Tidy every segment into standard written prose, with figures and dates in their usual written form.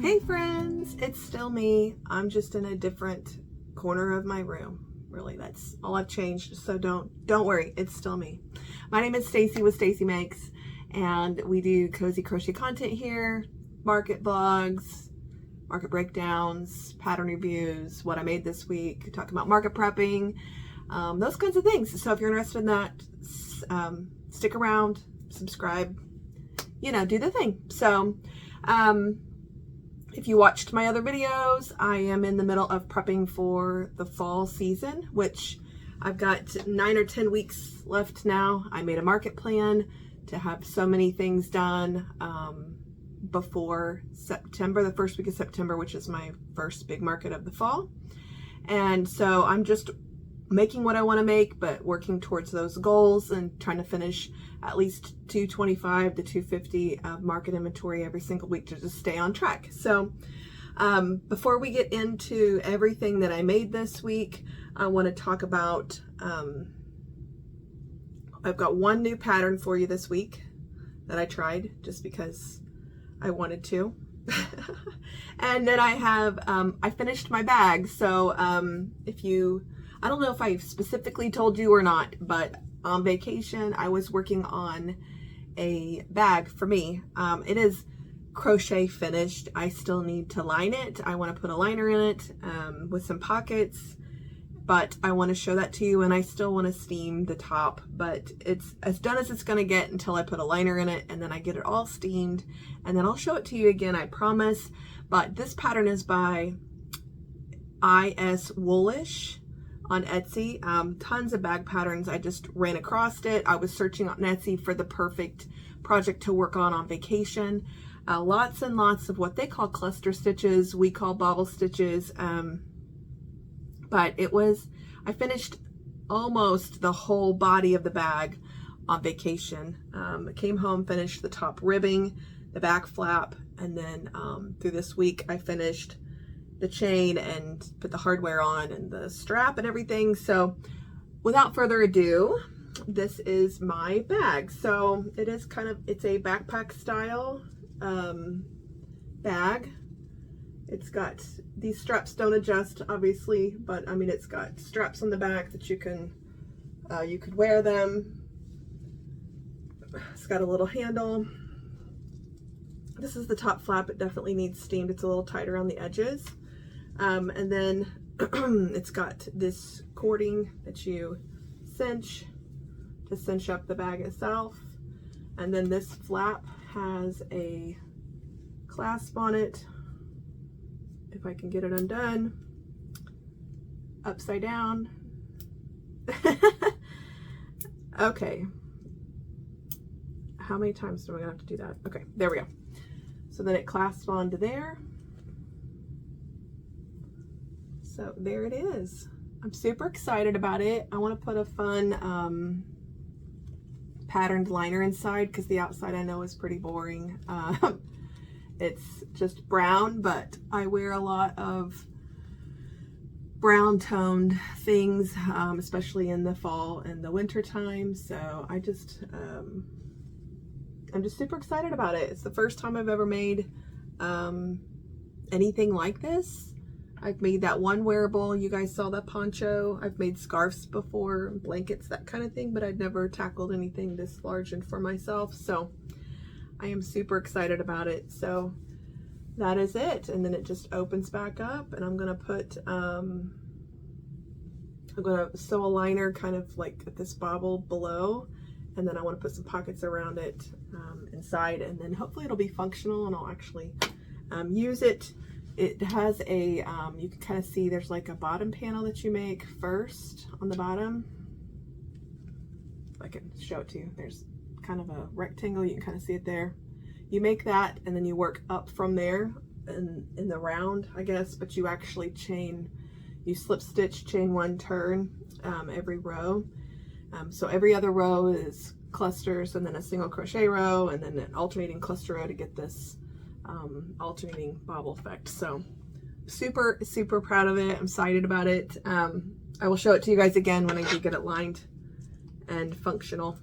Hey friends, it's still me. I'm just in a different corner of my room. Really, that's all I've changed, so don't worry, it's still me. My name is Stacy with Stacy Makes, and we do cozy crochet content here, market vlogs, market breakdowns, pattern reviews, what I made this week, talking about market prepping, those kinds of things. So if you're interested in that, stick around, subscribe, you know, do the thing. So if you watched my other videos, I am in the middle of prepping for the fall season, which I've got 9 or 10 weeks left now. I made a market plan to have so many things done before September, the first week of September, which is my first big market of the fall. And so I'm just making what I want to make, but working towards those goals and trying to finish at least 225 to 250 of market inventory every single week to just stay on track. So before we get into everything that I made this week, I want to talk about, I've got one new pattern for you this week that I tried just because I wanted to. And then I have, I finished my bag. So I don't know if I specifically told you or not, but on vacation, I was working on a bag for me. It is crochet finished. I still need to line it. I want to put a liner in it with some pockets, but I want to show that to you, and I still want to steam the top, but it's as done as it's going to get until I put a liner in it, and then I get it all steamed, and then I'll show it to you again, I promise. But this pattern is by I.S. Woolish on Etsy. Tons of bag patterns. I just ran across it. I was searching on Etsy for the perfect project to work on vacation. Lots and lots of what they call cluster stitches. We call bobble stitches. But I finished almost the whole body of the bag on vacation. I came home, finished the top ribbing, the back flap, and then through this week I finished the chain and put the hardware on and the strap and everything. So without further ado, this is my bag. So it is it's a backpack style bag. It's got, these straps don't adjust obviously, but I mean, it's got straps on the back that you could wear them. It's got a little handle. This is the top flap. It definitely needs steamed. It's a little tighter on the edges. And then it's got this cording that you cinch to cinch up the bag itself. And then this flap has a clasp on it. If I can get it undone, upside down. Okay. How many times do I have to do that? Okay, there we go. So then it clasps onto there. So there it is. I'm super excited about it. I want to put a fun patterned liner inside because the outside I know is pretty boring. It's just brown, but I wear a lot of brown toned things, especially in the fall and the winter time. So I'm just super excited about it. It's the first time I've ever made anything like this. I've made that one wearable, you guys saw that poncho. I've made scarves before, blankets, that kind of thing, but I'd never tackled anything this large and for myself. So I am super excited about it. So that is it. And then it just opens back up, and I'm gonna put, I'm gonna sew a liner kind of like at this bobble below, and then I want to put some pockets around it inside, and then hopefully it'll be functional and I'll actually use it. It has a, you can kind of see there's like a bottom panel that you make first on the bottom. If I can show it to you. There's kind of a rectangle, you can kind of see it there. You make that and then you work up from there in the round, I guess, but you actually you slip stitch, chain one turn every row. So every other row is clusters, and then a single crochet row, and then an alternating cluster row to get this alternating bobble effect. So super proud of it. I'm excited about it. I will show it to you guys again when I do get it lined and functional,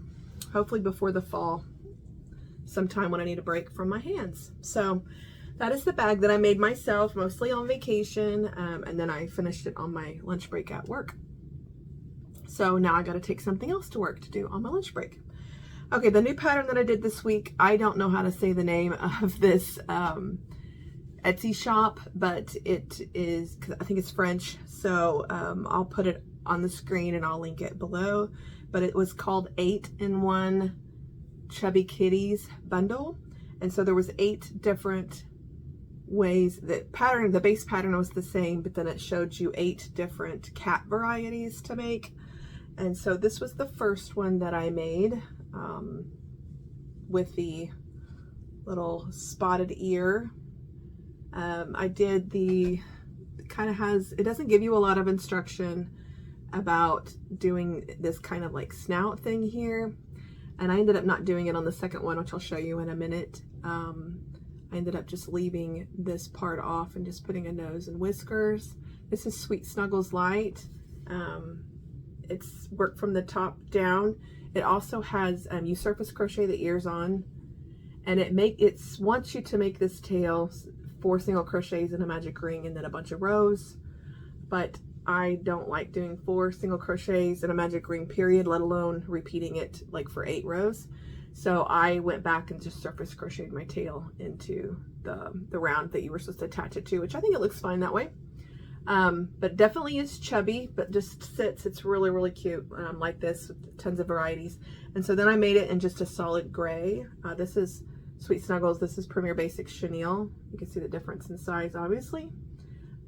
hopefully before the fall, sometime when I need a break from my hands. So that is the bag that I made myself, mostly on vacation, and then I finished it on my lunch break at work. So now I got to take something else to work to do on my lunch break. Okay, the new pattern that I did this week, I don't know how to say the name of this Etsy shop, but it is, I think it's French, so I'll put it on the screen and I'll link it below. But it was called 8-in-1 Chubby Kitties bundle, and so there was 8 different ways. The base pattern was the same, but then it showed you 8 different cat varieties to make. And so this was the first one that I made, with the little spotted ear. I did it doesn't give you a lot of instruction about doing this kind of like snout thing here. And I ended up not doing it on the second one, which I'll show you in a minute. I ended up just leaving this part off and just putting a nose and whiskers. This is Sweet Snuggles Light. It's worked from the top down. It also has, you surface crochet the ears on, and it wants you to make this tail 4 single crochets in a magic ring and then a bunch of rows, but I don't like doing 4 single crochets in a magic ring period, let alone repeating it like for 8 rows. So I went back and just surface crocheted my tail into the round that you were supposed to attach it to, which I think it looks fine that way. But definitely is chubby, but just sits. It's really, really cute, like this, with tons of varieties. And so then I made it in just a solid gray. This is Sweet Snuggles. This is Premier Basics Chenille. You can see the difference in size, obviously.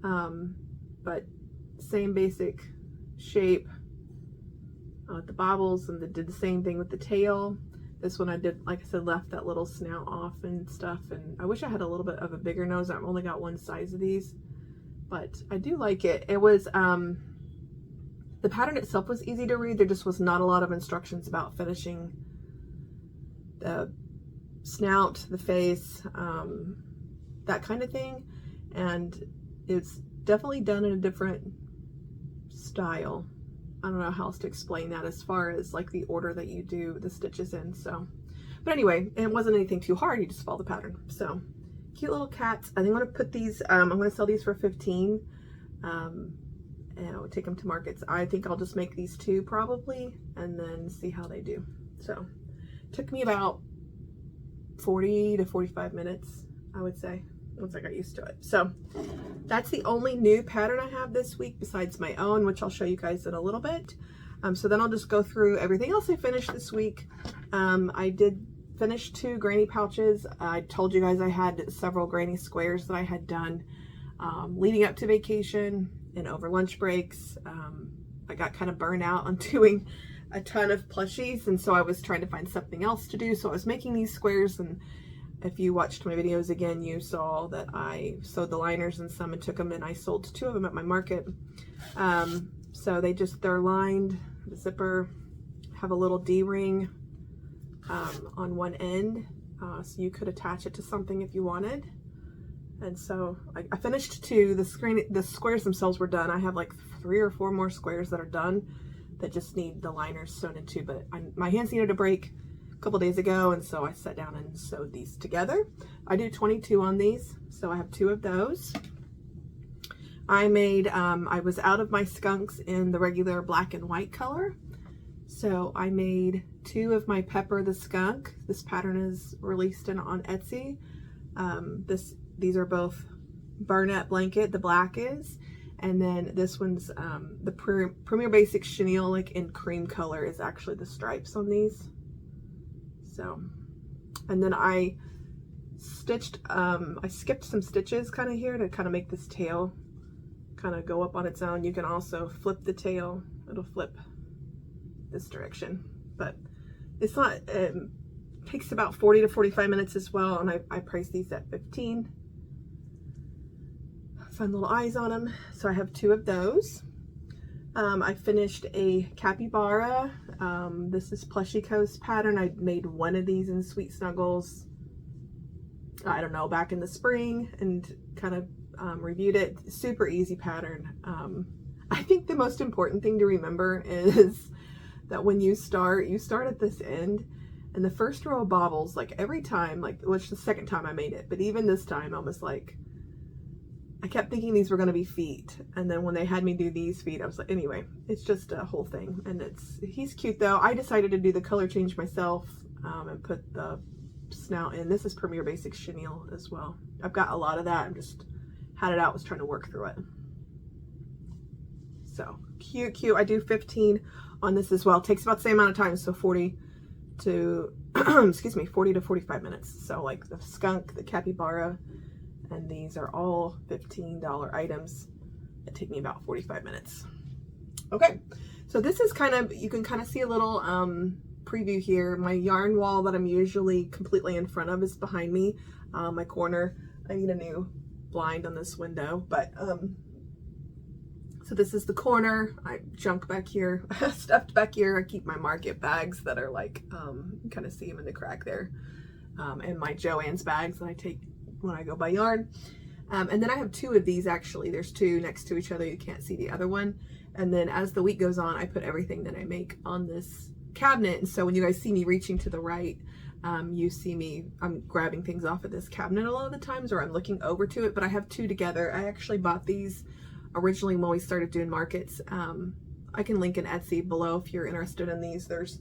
But same basic shape with the bobbles, and did the same thing with the tail. This one I did, like I said, left that little snout off and stuff. And I wish I had a little bit of a bigger nose. I've only got one size of these, but I do like it. It was, the pattern itself was easy to read. There just was not a lot of instructions about finishing the snout, the face, that kind of thing. And it's definitely done in a different style. I don't know how else to explain that as far as like the order that you do the stitches in. So, but anyway, it wasn't anything too hard. You just follow the pattern. So cute little cats. I think I'm going to put these, I'm going to sell these for $15, and I would take them to markets. I think I'll just make these 2 probably, and then see how they do. So it took me about 40 to 45 minutes, I would say, once I got used to it. So that's the only new pattern I have this week besides my own, which I'll show you guys in a little bit. So then I'll just go through everything else I finished this week. I did finish 2 granny pouches. I told you guys I had several granny squares that I had done leading up to vacation and over lunch breaks. I got kind of burned out on doing a ton of plushies, and so I was trying to find something else to do. So I was making these squares, and if you watched my videos again, you saw that I sewed the liners and some and took them, and I sold 2 of them at my market. So they're lined, the zipper, have a little D-ring on one end, so you could attach it to something if you wanted. And so I finished 2. The squares themselves were done. I have like 3 or 4 more squares that are done that just need the liners sewn into, but my hands needed a break a couple days ago, and so I sat down and sewed these together. I do 22 on these, so I have 2 of those. I made, I was out of my Skunks in the regular black and white color, so I made 2 of my Pepper the Skunk. This pattern is released on Etsy. These are both Barnett Blanket, the black is, and then this one's the Premier Basics Chenille, like in cream color, is actually the stripes on these. So, and then I stitched, I skipped some stitches kind of here to kind of make this tail kind of go up on its own. You can also flip the tail. It'll flip this direction, but it's not, it takes about 40 to 45 minutes as well, and I priced these at 15. Fun little eyes on them. So I have 2 of those. I finished a Capy Bara. This is Plushy Coast pattern. I made 1 of these in Sweet Snuggles, I don't know, back in the spring, and kind of reviewed it. Super easy pattern. I think the most important thing to remember is that when you start at this end, And the first row of bobbles, like every time, like, which the second time I made it, but even this time I was like, I kept thinking these were going to be feet. And then when they had me do these feet, I was like, anyway, it's just a whole thing. And he's cute though. I decided to do the color change myself and put the snout in. This is Premier Basics chenille as well. I've got a lot of that. I'm just had it out, was trying to work through it. So cute, cute. I do 15 on this as well. It takes about the same amount of time. So 40 to, excuse me, 40 to 45 minutes. So like the skunk, the Capy Bara, and these are all $15 items that take me about 45 minutes. Okay, so this is kind of, you can kind of see a little preview here. My yarn wall that I'm usually completely in front of is behind me. My corner, I need a new blind on this window, but so this is the corner. I junk back here, stuffed back here. I keep my market bags that are like, you kind of see them in the crack there. And my Joann's bags that I take when I go buy yarn. And then I have two of these actually. There's two next to each other. You can't see the other one. And then as the week goes on, I put everything that I make on this cabinet. And so when you guys see me reaching to the right, you see me, I'm grabbing things off of this cabinet a lot of the times, or I'm looking over to it, but I have two together. I actually bought these originally when we started doing markets. I can link an Etsy below if you're interested in these. There's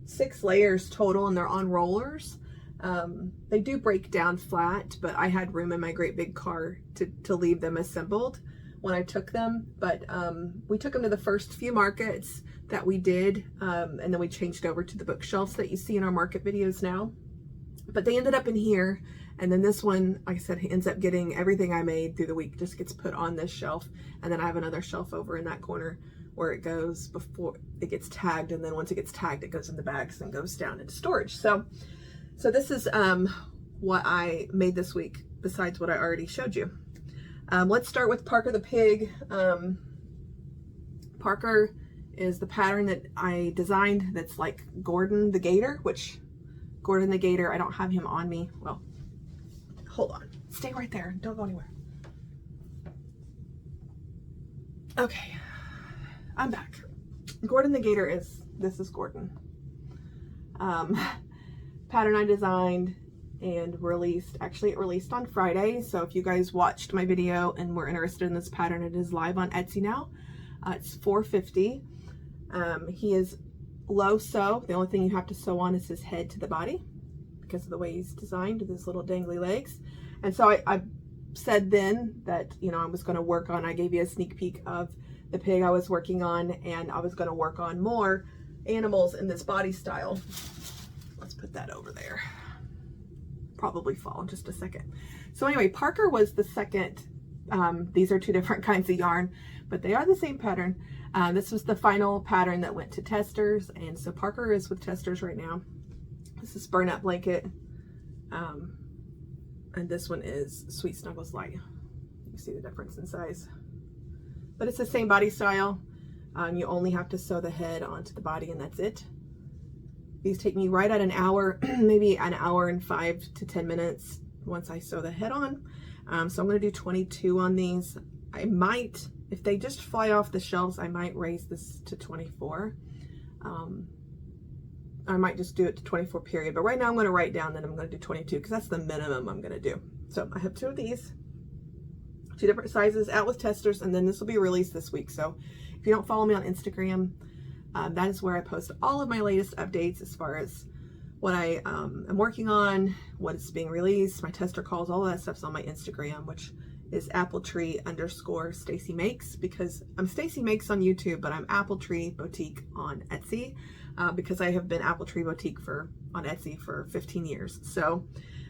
6 layers total and they're on rollers. They do break down flat, but I had room in my great big car to leave them assembled when I took them. But we took them to the first few markets that we did, and then we changed over to the bookshelves that you see in our market videos now. But they ended up in here, and then this one, like I said, ends up getting everything I made through the week just gets put on this shelf, and then I have another shelf over in that corner where it goes before it gets tagged, and then once it gets tagged, it goes in the bags and goes down into storage. So this is what I made this week, besides what I already showed you. Let's start with Parker the pig. Parker is the pattern that I designed that's like Gordon the gator, which Gordon the gator, I don't have him on me. Well, hold on. Stay right there. Don't go anywhere. Okay, I'm back. Gordon the gator this is Gordon. Pattern I designed and released. Actually, it released on Friday. So if you guys watched my video and were interested in this pattern, it is live on Etsy now. It's $4.50. He is low sew. The only thing you have to sew on is his head to the body because of the way he's designed with his little dangly legs. And so I said then that, you know, I was going to work on, I gave you a sneak peek of the pig I was working on, and I was going to work on more animals in this body style. Let's put that over there. Probably fall in just a second. So anyway, Parker was the second. These are two different kinds of yarn, but they are the same pattern. This was the final pattern that went to testers, and so Parker is with testers right now. This is Burnout Blanket, and this one is Sweet Snuggles Light. You see the difference in size, but it's the same body style. You only have to sew the head onto the body, and that's it. These take me right at an hour, maybe an hour and 5 to 10 minutes once I sew the head on. So I'm going to do 22 on these. I might, if they just fly off the shelves, I might raise this to 24. I might just do it to 24 period, but right now I'm going to write down that I'm going to do 22 because that's the minimum I'm going to do. So I have 2 of these, 2 different sizes out with testers, and then this will be released this week. So if you don't follow me on Instagram, that is where I post all of my latest updates as far as what I am working on, what is being released, my tester calls, all of that stuff's on my Instagram, which is appletree_Stacy Makes, because I'm Stacy Makes on YouTube, but I'm Apple Tree Boutique on Etsy, because I have been Apple Tree Boutique on Etsy for 15 years. So,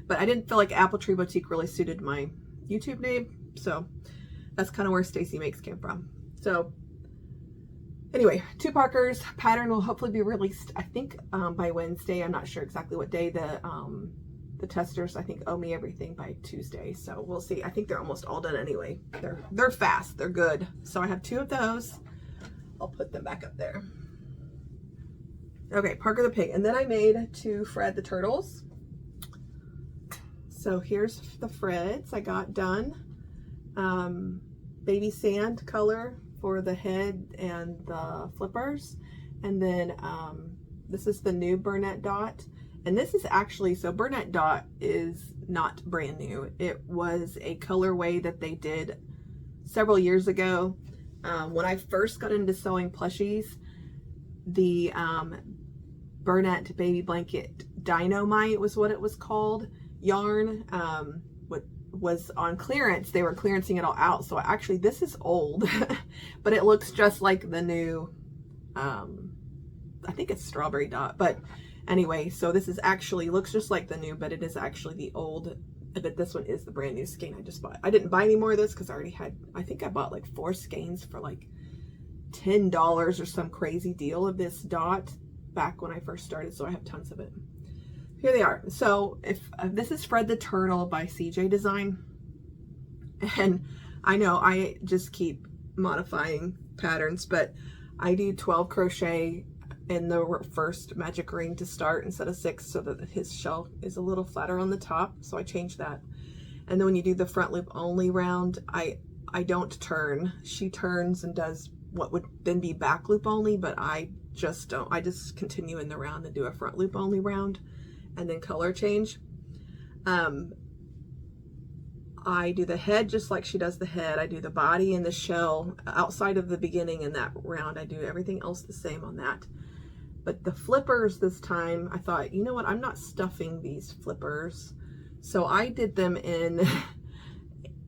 but I didn't feel like Apple Tree Boutique really suited my YouTube name, so that's kind of where Stacy Makes came from. So anyway, 2 Parkers. Pattern will hopefully be released, I think, by Wednesday. I'm not sure exactly what day. The testers, I think, owe me everything by Tuesday, so we'll see. I think they're almost all done anyway. They're fast. They're good. So I have 2 of those. I'll put them back up there. Okay, Parker the pig. And then I made 2 Fred the turtles. So here's the Freds I got done. Baby sand color for the head and the flippers, and then this is the new Burnett dot, And this is actually, so Bernat Dot is not brand new. It was a colorway that they did several years ago. When I first got into sewing plushies, the Bernat Baby Blanket Dynamite was what it was called, yarn, was on clearance. They were clearancing it all out. So actually this is old, but it looks just like the new, I think it's Strawberry Dot, but anyway, so this is actually, looks just like the new, but it is actually the old, but this one is the brand new skein I just bought. I didn't buy any more of this because I already had, I think I bought like 4 skeins for like $10 or some crazy deal of this dot back when I first started, so I have tons of it. Here they are. So if this is Fred the Turtle by CJ Design, and I know I just keep modifying patterns, but I do 12 crochet in the first magic ring to start instead of 6, so that his shell is a little flatter on the top, so I changed that. And then when you do the front loop only round, I don't turn. She turns and does what would then be back loop only, but I just don't. I just continue in the round and do a front loop only round and then color change. I do the head just like she does the head. I do the body and the shell outside of the beginning in that round. I do everything else the same on that. But the flippers this time, I thought, you know what, I'm not stuffing these flippers. So I did them in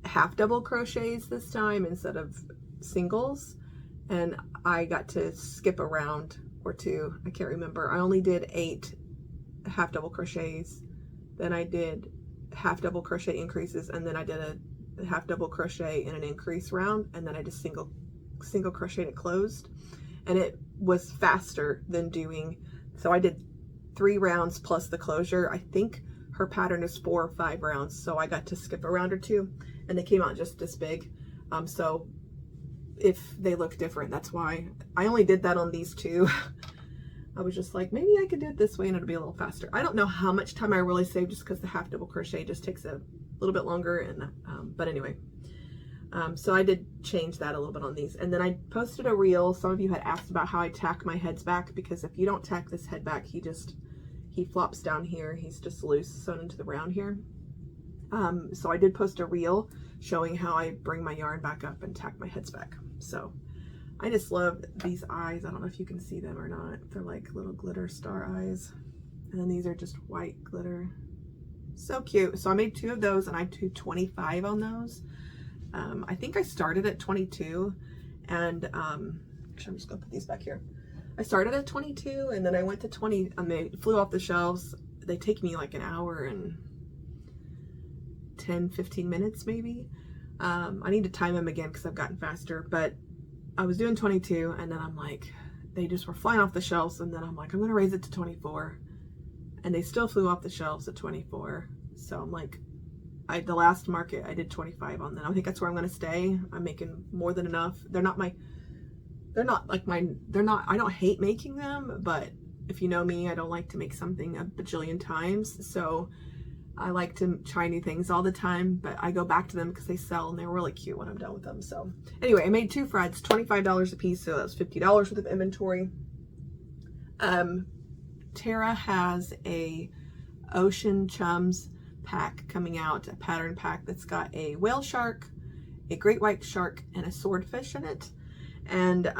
half double crochets this time instead of singles. And I got to skip a round or 2. I can't remember. I only did 8 half double crochets. Then I did half double crochet increases, and then I did a half double crochet in an increase round, and then I just single crocheted it closed. And it was faster than doing, so I did 3 rounds plus the closure. I think her pattern is 4 or 5 rounds, so I got to skip a round or 2, and they came out just this big. So if they look different, that's why I only did that on these 2. I was just like, maybe I could do it this way and it'll be a little faster. I don't know how much time I really saved just because the half double crochet just takes a little bit longer, and but anyway. So I did change that a little bit on these. And then I posted a reel. Some of you had asked about how I tack my heads back, because if you don't tack this head back, he flops down here. He's just loose sewn into the round here. So I did post a reel showing how I bring my yarn back up and tack my heads back. So I just love these eyes. I don't know if you can see them or not. They're like little glitter star eyes. And then these are just white glitter. So cute. So I made 2 of those, and I do 25 on those. I think I started at 22, and actually I'm just gonna put these back here. I started at 22, and then I went to 20, and they flew off the shelves. They take me like an hour and 10-15 minutes maybe. I need to time them again because I've gotten faster, but I was doing 22, and then I'm like, they just were flying off the shelves, and then I'm like, I'm gonna raise it to 24, and they still flew off the shelves at 24. So I'm like, the last market I did 25 on them. I think that's where I'm gonna stay. I'm making more than enough. I don't hate making them, but if you know me, I don't like to make something a bajillion times. So I like to try new things all the time, but I go back to them because they sell and they're really cute when I'm done with them. So anyway, I made 2 frets, $25 a piece, so that's $50 worth of inventory. Tara has a Ocean Chums pack coming out, a pattern pack that's got a whale shark, a great white shark, and a swordfish in it. And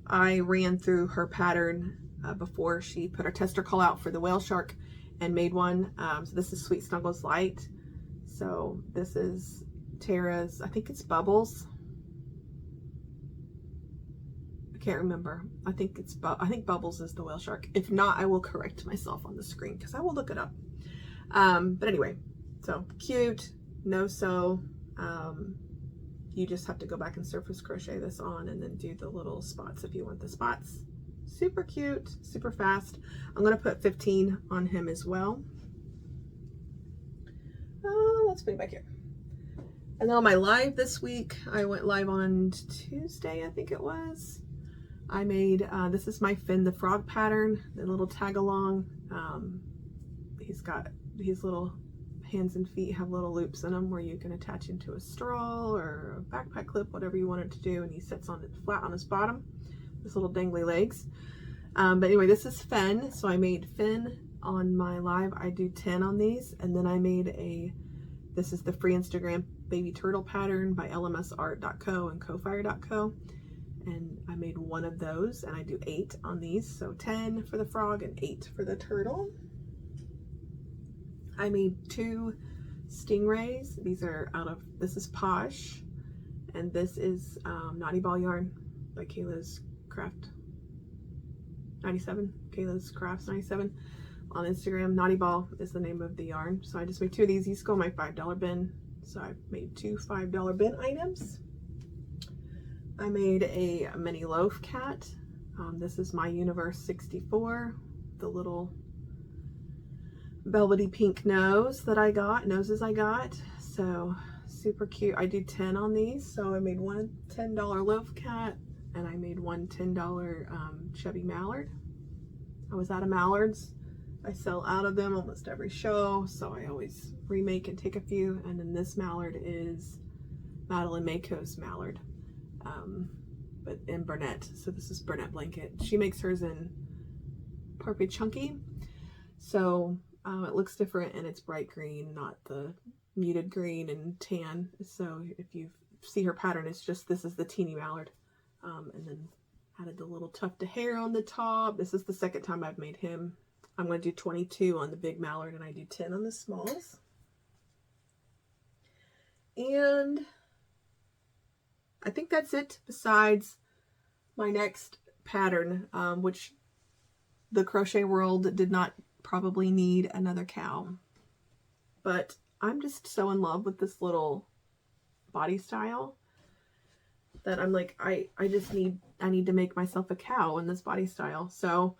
I ran through her pattern before she put her tester call out for the whale shark and made one. So this is Sweet Snuggles Light. So this is Tara's, I think it's Bubbles. I can't remember. I think Bubbles is the whale shark. If not, I will correct myself on the screen because I will look it up. But anyway, so cute, no sew. You just have to go back and surface crochet this on and then do the little spots if you want the spots. Super cute, super fast. I'm going to put 15 on him as well. Let's put it back here. And then on my live this week, I went live on Tuesday, I think it was. I made, this is my Finn the Frog pattern, the little tag along. He's got his little hands and feet have little loops in them where you can attach into a straw or a backpack clip, whatever you want it to do, and he sits on it flat on his bottom, his little dangly legs. But anyway, this is Finn, so I made Finn on my live, I do 10 on these, and then I made this is the free Instagram baby turtle pattern by lmsart.co and cofire.co, and I made one of those, and I do 8 on these, so 10 for the frog and 8 for the turtle. I made 2 stingrays. These are this is Posh, and this is Naughty Ball yarn by Kayla's Craft 97, Kayla's Crafts 97 on Instagram. Naughty Ball is the name of the yarn. So I just made 2 of these. These go in my $5 bin. So I made 2 $5 bin items. I made a mini loaf cat. This is My Universe 64, the little velvety pink noses I got. So super cute. I do 10 on these. So I made one $10 loaf cat, and I made one $10 chubby mallard. I was out of mallards. I sell out of them almost every show, so I always remake and take a few. And then this mallard is Madeline Mako's mallard, but in Burnett. So this is Burnett blanket. She makes hers in Perfect Chunky, so it looks different, and it's bright green, not the muted green and tan. So if you see her pattern, it's just, this is the teeny mallard, and then added the little tuft of hair on the top. This is the second time I've made him. I'm going to do 22 on the big mallard, and I do 10 on the smalls. And I think that's it, besides my next pattern, which the crochet world did not probably need another cow. But I'm just so in love with this little body style that I'm like, I need to make myself a cow in this body style. So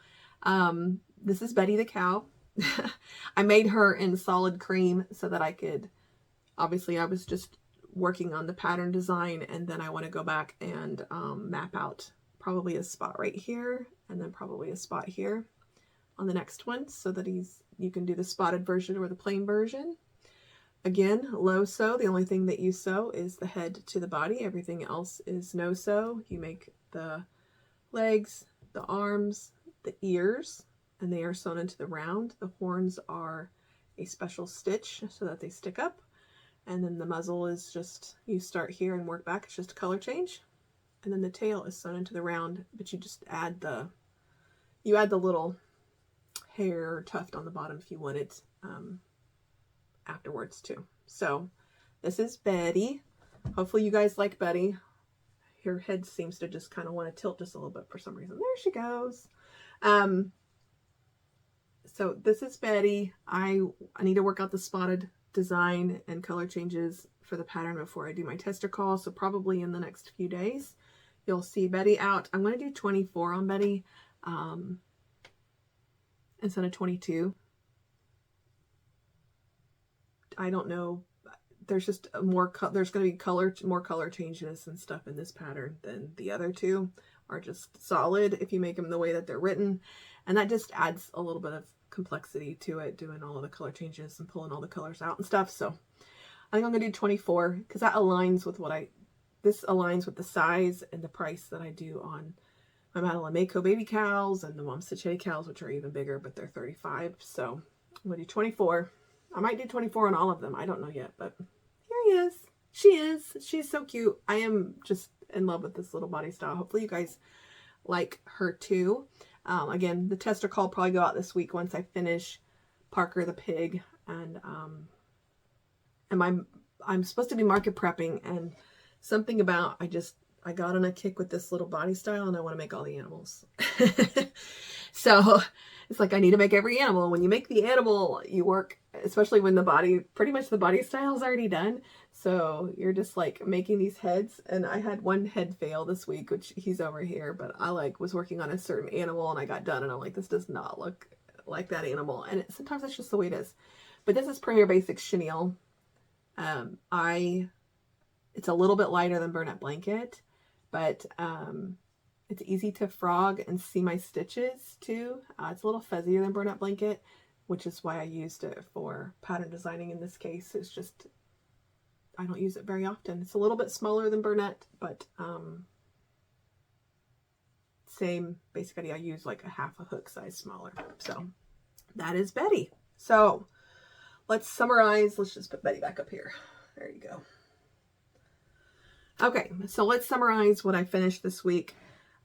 this is Betty the cow. I made her in solid cream so that I could, obviously I was just working on the pattern design, and then I want to go back and map out probably a spot right here, and then probably a spot here on the next one, so that you can do the spotted version or the plain version. Again, low sew. The only thing that you sew is the head to the body. Everything else is no sew. You make the legs, the arms, the ears, and they are sewn into the round. The horns are a special stitch so that they stick up. And then the muzzle is just, you start here and work back. It's just a color change. And then the tail is sewn into the round, but you just add the little hair tuft on the bottom if you want it afterwards too. So this is Betty. Hopefully you guys like Betty. Her head seems to just kind of want to tilt just a little bit for some reason. There she goes. So this is Betty. I need to work out the spotted design and color changes for the pattern before I do my tester call. So probably in the next few days, you'll see Betty out. I'm going to do 24 on Betty instead of 22. I don't know. There's just there's going to be more color changes and stuff in this pattern than the other two are just solid if you make them the way that they're written. And that just adds a little bit of complexity to it, doing all of the color changes and pulling all the colors out and stuff. So I think I'm going to do 24 because that aligns with this aligns with the size and the price that I do on my Madeline Mako baby cows and the Mom Stitch cows, which are even bigger, but they're 35. So I'm going to do 24. I might do 24 on all of them. I don't know yet, but here he is. She is. She's so cute. I am just in love with this little body style. Hopefully you guys like her too. Again, the tester call will probably go out this week once I finish Parker the pig, and I'm supposed to be market prepping, and something about I got on a kick with this little body style, and I want to make all the animals. So it's like I need to make every animal. When you make the animal, you work, especially when pretty much the body style is already done. So you're just like making these heads. And I had one head fail this week, which he's over here, but I was working on a certain animal and I got done and I'm like, this does not look like that animal. And sometimes that's just the way it is. But this is Premier Basics chenille. It's a little bit lighter than Burnett Blanket, but it's easy to frog and see my stitches too. It's a little fuzzier than Burnett Blanket, which is why I used it for pattern designing in this case. It's just, I don't use it very often. It's a little bit smaller than Burnett, but same basic idea. I use like a half a hook size smaller. So that is Betty. So let's summarize. Let's just put Betty back up here. There you go. Okay, so let's summarize what I finished this week.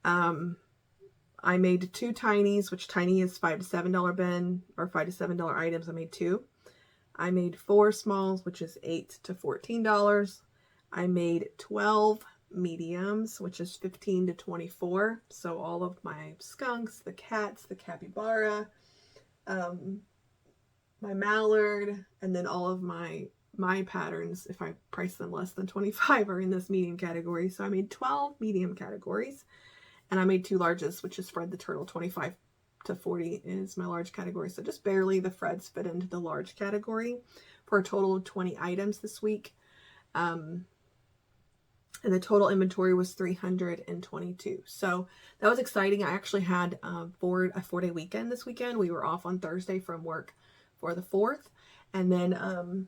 I made 2 tinies, which tiny is $5 to $7 bin, or $5 to $7 items. I made 2. I made 4 smalls, which is $8 to $14. I made 12 mediums, which is $15 to $24. So all of my skunks, the cats, the Capy Bara, my mallard, and then all of my patterns, if I price them less than 25, are in this medium category. So I made 12 medium categories, and I made 2 larges, which is Fred the Turtle. 25 to 40 is my large category. So just barely the Freds fit into the large category for a total of 20 items this week. And the total inventory was 322. So that was exciting. I actually had a 4-day weekend this weekend. We were off on Thursday from work for the 4th. And then,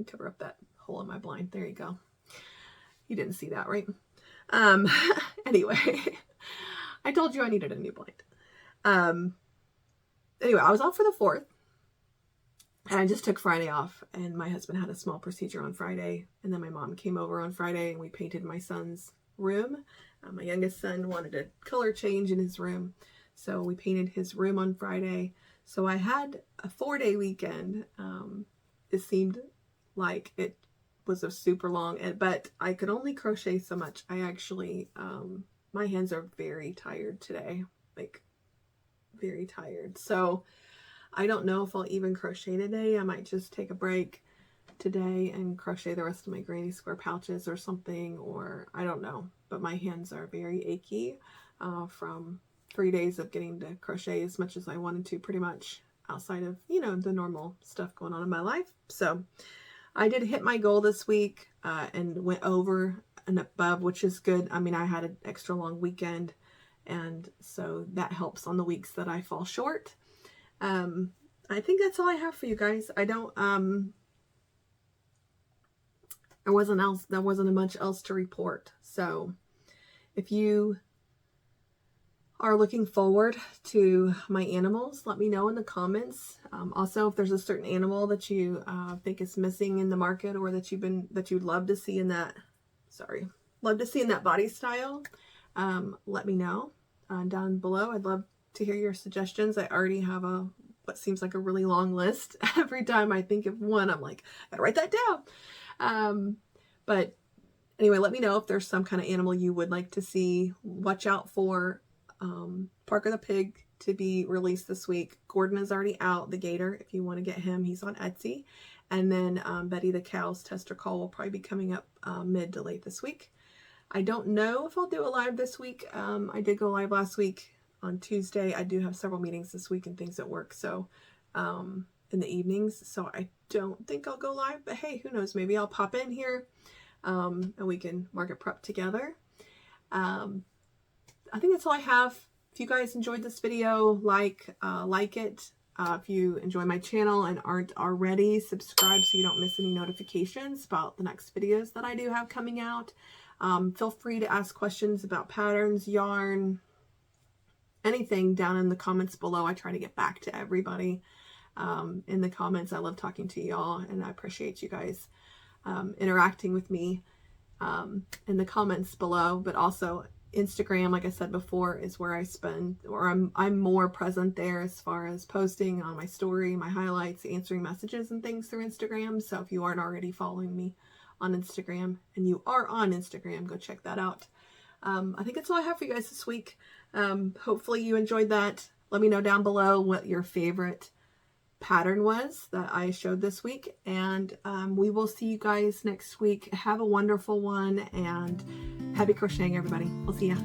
cover up that hole in my blind. There you go. You didn't see that, right? Anyway, I told you I needed a new blind. Anyway, I was off for the 4th. And I just took Friday off, and my husband had a small procedure on Friday, and then my mom came over on Friday, and we painted my son's room. My youngest son wanted a color change in his room, so we painted his room on Friday. So I had a 4-day weekend. It seemed like it was a super long, but I could only crochet so much. I actually, my hands are very tired today, like very tired. So I don't know if I'll even crochet today. I might just take a break today and crochet the rest of my granny square pouches or something, or I don't know. But my hands are very achy from 3 days of getting to crochet as much as I wanted to, pretty much outside of, you know, the normal stuff going on in my life. So I did hit my goal this week and went over and above, which is good. I mean, I had an extra long weekend, and so that helps on the weeks that I fall short. I think that's all I have for you guys. I don't, there wasn't much else to report. So if you are looking forward to my animals, let me know in the comments. Also, if there's a certain animal that you think is missing in the market, or that you'd love to see in that, body style, let me know down below. I'd love to hear your suggestions. I already have what seems like a really long list. Every time I think of one, I'm like, I gotta write that down. But anyway, let me know if there's some kind of animal you would like to see. Watch out for Parker the pig to be released this week. Gordon is already out, the gator, if you want to get him. He's on Etsy. And then Betty the cow's tester call will probably be coming up mid to late this week. I don't know if I'll do a live this week. I did go live last week on Tuesday. I do have several meetings this week and things at work, so in the evenings, so I don't think I'll go live, but hey, who knows, maybe I'll pop in here and we can market prep together. I think that's all I have. If you guys enjoyed this video, like it. If you enjoy my channel and aren't already, subscribe so you don't miss any notifications about the next videos that I do have coming out. Feel free to ask questions about patterns, yarn, anything down in the comments below. I try to get back to everybody in the comments. I love talking to y'all, and I appreciate you guys interacting with me in the comments below. But also Instagram, like I said before, is where I spend, or I'm more present there as far as posting on my story, my highlights, answering messages and things through Instagram. So if you aren't already following me on Instagram, and you are on Instagram, go check that out. I think that's all I have for you guys this week. Hopefully you enjoyed that. Let me know down below what your favorite pattern was that I showed this week, and we will see you guys next week. Have a wonderful one, and happy crocheting, everybody. We'll see ya.